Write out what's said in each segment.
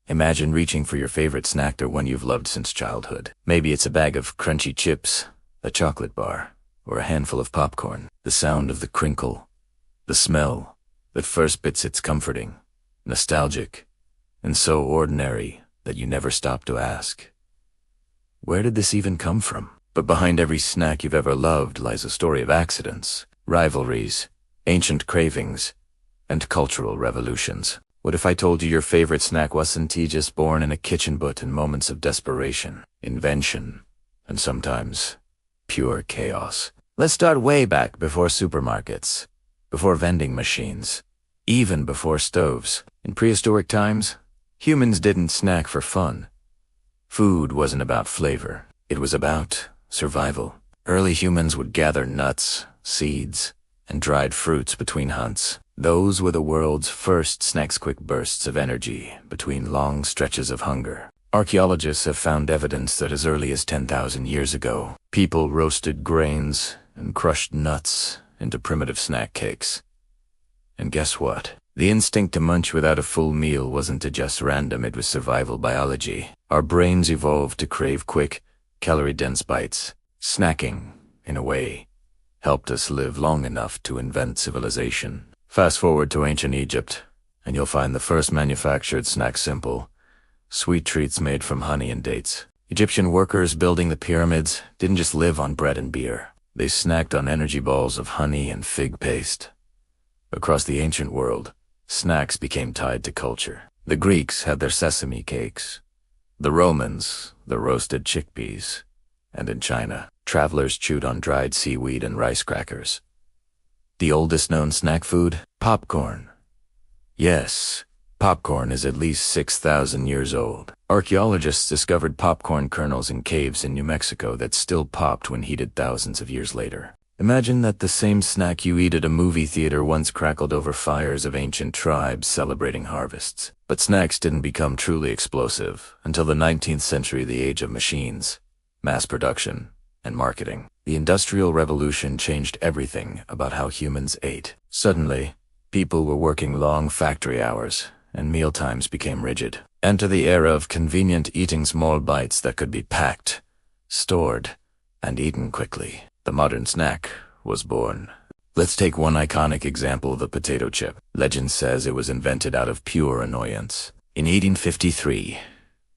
Imagine reaching for your favorite snack or one you've loved since childhood. Maybe it's a bag of crunchy chips, a chocolate bar, or a handful of popcorn. The sound of the crinkle, the smell, at first bits it's comforting, nostalgic, and so ordinary that you never stop to ask, where did this even come from? But behind every snack you've ever loved lies a story of accidents, rivalries, ancient cravings, and cultural revolutions. What if I told you your favorite snack wasn't just born in a kitchen but in moments of desperation, invention, and sometimes pure chaos? Let's start way back before supermarkets, before vending machines, even before stoves. In prehistoric times, humans didn't snack for fun. Food wasn't about flavor. It was about survival. Early humans would gather nuts, seeds, and dried fruits between hunts. Those were the world's first snacks, quick bursts of energy between long stretches of hunger. Archaeologists have found evidence that as early as 10,000 years ago, people roasted grains and crushed nuts into primitive snack cakes. And guess what? The instinct to munch without a full meal wasn't just random, it was survival biology. Our brains evolved to crave quick, calorie-dense bites. Snacking, in a way, helped us live long enough to invent civilization. Fast forward to ancient Egypt, and you'll find the first manufactured snack simple: sweet treats made from honey and dates. Egyptian workers building the pyramids didn't just live on bread and beer. They snacked on energy balls of honey and fig paste. Across the ancient world, snacks became tied to culture. The Greeks had their sesame cakes, the Romans the roasted chickpeas, and in China, travelers chewed on dried seaweed and rice crackers. The oldest known snack food? Popcorn. Yes, popcorn is at least 6,000 years old. Archaeologists discovered popcorn kernels in caves in New Mexico that still popped when heated thousands of years later. Imagine that the same snack you eat at a movie theater once crackled over fires of ancient tribes celebrating harvests. But snacks didn't become truly explosive until the 19th century, the age of machines, mass production, and marketing. The Industrial Revolution changed everything about how humans ate. Suddenly, people were working long factory hours, and mealtimes became rigid. Enter the era of convenient eating, small bites that could be packed, stored, and eaten quickly. The modern snack was born. Let's take one iconic example, the potato chip. Legend says it was invented out of pure annoyance. In 1853,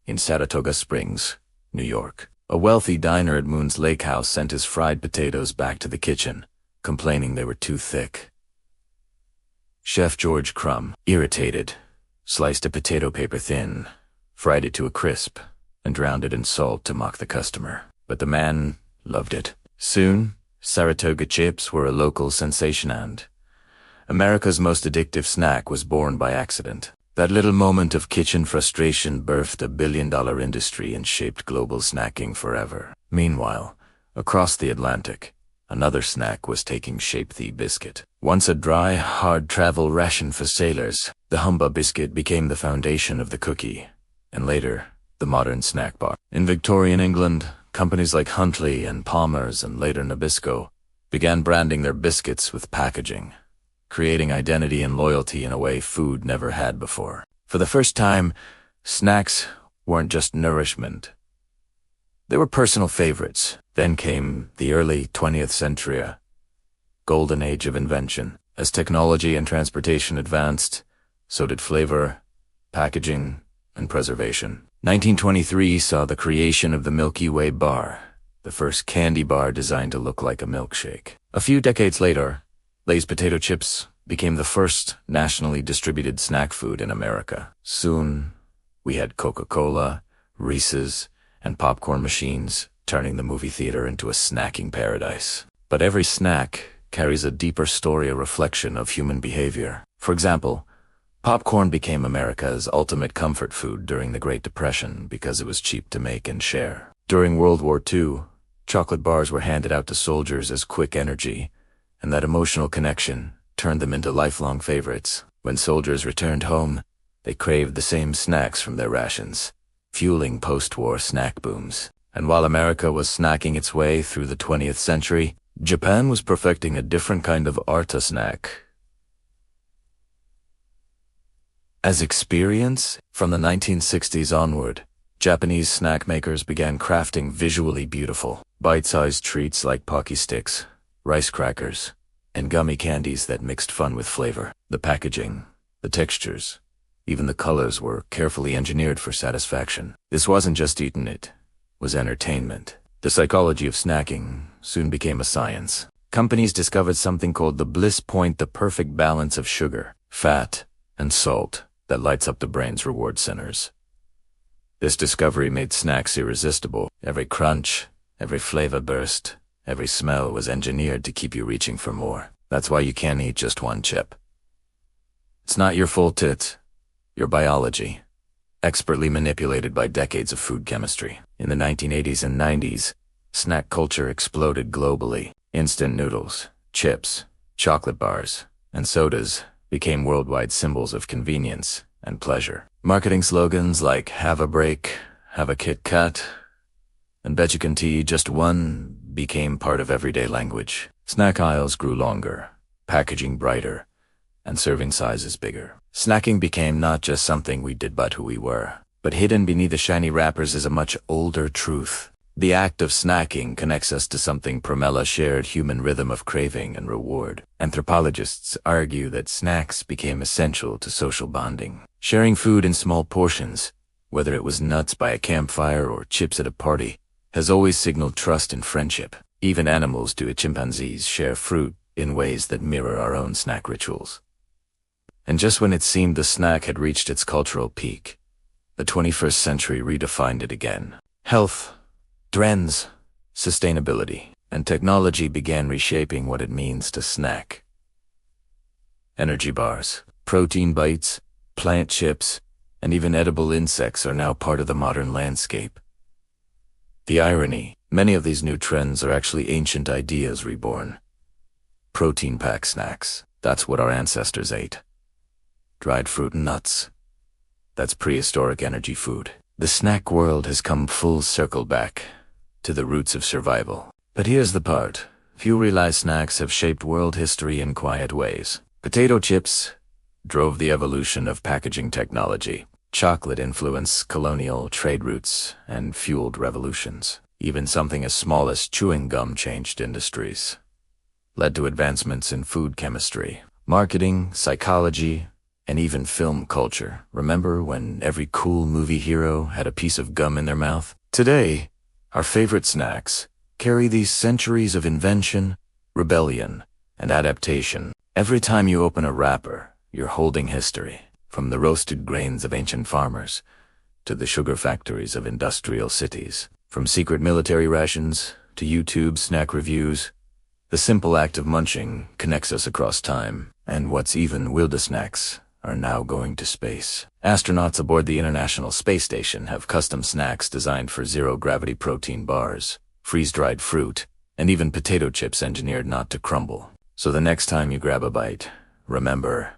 in Saratoga Springs, New York, a wealthy diner at Moon's Lake House sent his fried potatoes back to the kitchen, complaining they were too thick. Chef George Crumb, irritated, sliced a potato paper thin, fried it to a crisp, and drowned it in salt to mock the customer. But the man loved it. Soon, Saratoga chips were a local sensation, and America's most addictive snack was born by accident. That little moment of kitchen frustration birthed a billion-dollar industry and shaped global snacking forever. Meanwhile, across the Atlantic, another snack was taking shape: the biscuit. Once a dry, hard travel ration for sailors, the Humba biscuit became the foundation of the cookie, and later, the modern snack bar. In Victorian England, companies like Huntley and Palmer's and later Nabisco began branding their biscuits with packaging, creating identity and loyalty in a way food never had before. For the first time, snacks weren't just nourishment. They were personal favorites. Then came the early 20th century, a golden age of invention. As technology and transportation advanced, so did flavor, packaging, and preservation. 1923 saw the creation of the Milky Way bar, the first candy bar designed to look like a milkshake. A few decades later, Lay's potato chips became the first nationally distributed snack food in America. Soon, we had Coca-Cola, Reese's, and popcorn machines, turning the movie theater into a snacking paradise. But every snack carries a deeper story, a reflection of human behavior. For example, popcorn became America's ultimate comfort food during the Great Depression because it was cheap to make and share. During World War II, chocolate bars were handed out to soldiers as quick energy, and that emotional connection turned them into lifelong favorites. When soldiers returned home, they craved the same snacks from their rations, fueling post-war snack booms. And while America was snacking its way through the 20th century, Japan was perfecting a different kind of art snack. as experience. From the 1960s onward, Japanese snack makers began crafting visually beautiful, bite-sized treats like Pocky Sticks, rice crackers, and gummy candies that mixed fun with flavor. The packaging, the textures, even the colors were carefully engineered for satisfaction. This wasn't just eaten, it was entertainment. The psychology of snacking soon became a science. Companies discovered something called the bliss point, the perfect balance of sugar, fat, and salt that lights up the brain's reward centers. This discovery made snacks irresistible. Every crunch, every flavor burst, every smell was engineered to keep you reaching for more. That's why you can't eat just one chip. It's not your fault, it's your biology, expertly manipulated by decades of food chemistry. In the 1980s and 90s, snack culture exploded globally. Instant noodles, chips, chocolate bars, and sodas became worldwide symbols of convenience and pleasure. Marketing slogans like "Have a break," "Have a Kit Kat," and "Bet you can tea just one" became part of everyday language. Snack aisles grew longer, packaging brighter, and serving sizes bigger. Snacking became not just something we did but who we were. But hidden beneath the shiny wrappers is a much older truth. The act of snacking connects us to something Pramila shared: human rhythm of craving and reward. Anthropologists argue that snacks became essential to social bonding. Sharing food in small portions, whether it was nuts by a campfire or chips at a party, has always signaled trust and friendship. Even animals, do chimpanzees, share fruit in ways that mirror our own snack rituals. And just when it seemed the snack had reached its cultural peak, the 21st century redefined it again. Health, trends, sustainability, and technology began reshaping what it means to snack. Energy bars, protein bites, plant chips, and even edible insects are now part of the modern landscape. The irony, many of these new trends are actually ancient ideas reborn. Protein-packed snacks, that's what our ancestors ate. Dried fruit and nuts, that's prehistoric energy food. The snack world has come full circle back to the roots of survival. But here's the part: few realize snacks have shaped world history in quiet ways. Potato chips drove the evolution of packaging technology. Chocolate influenced colonial trade routes and fueled revolutions. Even something as small as chewing gum changed industries, led to advancements in food chemistry, marketing, psychology, and even film culture. Remember when every cool movie hero had a piece of gum in their mouth? Today, our favorite snacks carry these centuries of invention, rebellion, and adaptation. Every time you open a wrapper, you're holding history. From the roasted grains of ancient farmers to the sugar factories of industrial cities. From secret military rations to YouTube snack reviews, the simple act of munching connects us across time. And what's even wilder, snacks are now going to space. Astronauts aboard the International Space Station have custom snacks designed for zero-gravity protein bars, freeze-dried fruit, and even potato chips engineered not to crumble. So the next time you grab a bite, remember,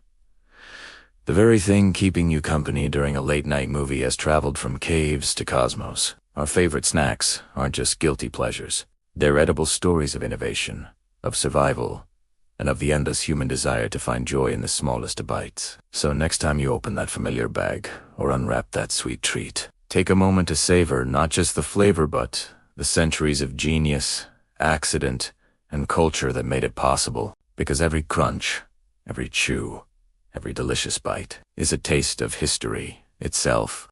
the very thing keeping you company during a late-night movie has traveled from caves to cosmos. Our favorite snacks aren't just guilty pleasures. They're edible stories of innovation, of survival, and of the endless human desire to find joy in the smallest of bites. So next time you open that familiar bag or unwrap that sweet treat, take a moment to savor not just the flavor but the centuries of genius, accident, and culture that made it possible. Because every crunch, every chew, every delicious bite is a taste of history itself.